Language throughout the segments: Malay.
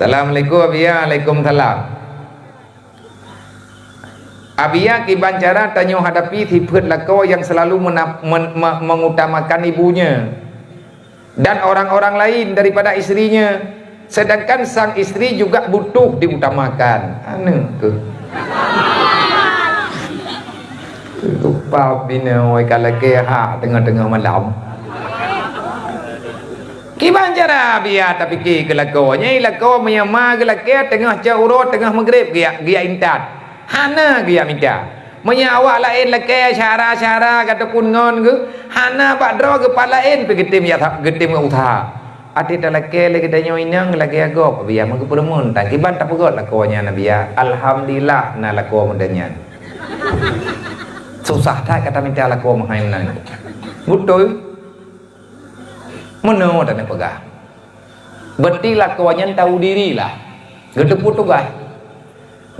Assalamualaikum Abia. Waalaikumsalam. Abia kibancara tanyo hadapi tipet lako yang selalu mengutamakan ibunya dan orang-orang lain daripada istrinya, sedangkan sang istri juga butuh diutamakan. Anu tu. Lupa bina oi kalau ke ha tengah-tengah malam. Kiban cara biar tapi ke lakonya lako menyama ke lake tengah jauh tengah maghrib dia intat. Hana dia minta. Menya awak lain lake cara kata pun ngon ke. Hana pak dro ke palain pe getim ya getim utha. Ati lake lagi danyo inang lagi agop biar mangke peremun tak kiban tak pegot lakonya nabiya. Alhamdulillah na lako mudanya. Susah tak kata minta lako mahai menang. Betul. Mana tak nak pegang. Berarti lakuannya tahu diri lah. Gedeput tu gah.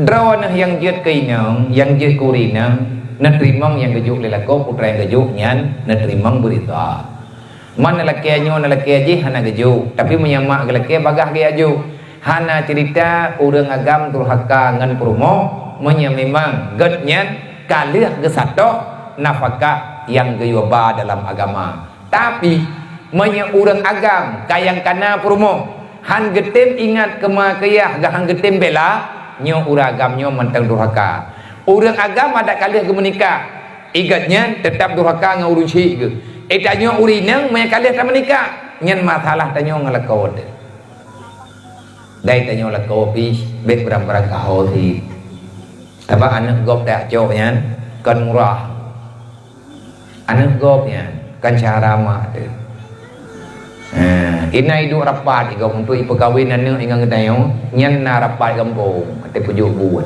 Drone yang jet keinang, yang jet kurinang, netrimang yang gejuk lelako putra yang gejuk nyan, netrimang berita. Mana lakianyo na laki aje hana gejuk, tapi menyamak ke laki bagah ke aju. Hana cerita orang agam turhaka ngan perumo, memang getnyan kalih gesato nafkah yang geyuba dalam agama. Tapi orang agam kayang kana promo han getem ingat kemakiyah gahang getem bela nyo uragam nyo mentang durhaka orang agam ada kali ke menikah igatnya tetap durhaka ngau urusi ke etanyo urinang maya kali ta menikah nyen masalah tanyo ngalakot dai tanyo lakot pi bet berang-berang kahol thi taba anak gop tak jok nyan kan murah anak gop nyan kan cara mah tu. Ina hidup rapat ika untuk perkahwinan ni ingat ngadayo nyan na rapat kampung ate pujuk buat.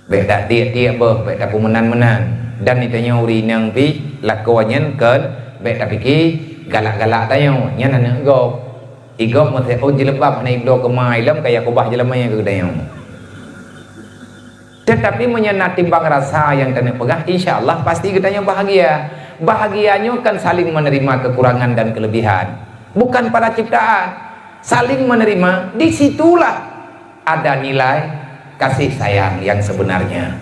Bek tak tiap-tiap ber, bek tak menan-menan dan ditanya uri nang pi lakuannya kan bek tak fikir galak-galak tayo nyan anak gop. Igop mate oh jilbab na iblo kemai lam kaya kubah jelamanya ke dayo. Tetapi menyenat timbang rasa yang kena pegang insyaallah pasti kita yang bahagia. Bahagianya kan saling menerima kekurangan dan kelebihan, bukan pada ciptaan. Saling menerima, disitulah ada nilai kasih sayang yang sebenarnya.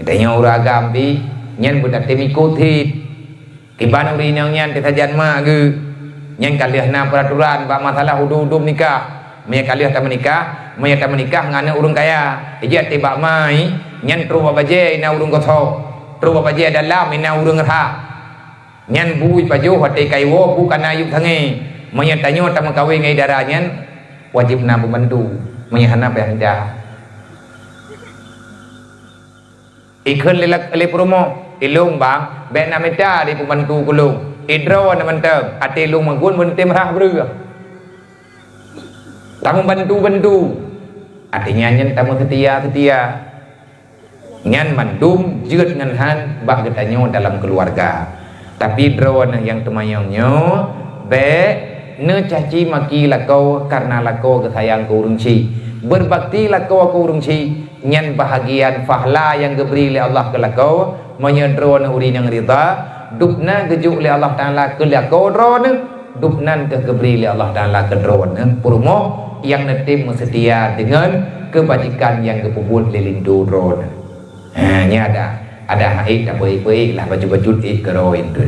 Kitanya orang gambi nyen budak temikutit kiban uri nyan tetajan ma ge nyen kalih na peraturan bak masalah hudum nikah me kalih ta menikah ngana urang kaya ija tibak mai nyen tru baje ina urang koso tru baje dalam ina urang rha nyen bui paju hati kaiwo bukan ayub thange me tanyo ta makawe ngai darah nyen wajib na membantu me hana pe handa ikhen le promo ilung bang be na meta di pembantu kulung idro na mantap ate lung manggun mun tem rah bru tamu bantu artinya nyen tamu setia nyan mandum jeut ngan han bak getanyo dalam keluarga tapi drone yang temayongnya be ne caci maki lakau karena lakau kesayang ku urungci berbakti lakau ku urungci nyan bahagian fahla yang diberi oleh Allah ke lakau menyedron uri yang rida dupna gejuk oleh Allah taala ke lakau drone dupnan ke diberi oleh Allah taala ke drone purmo yang netim setia dengan kebajikan yang kepubut lilindu drone. Nya ada haid tak baik-baik lah baju-baju ik keroin tu.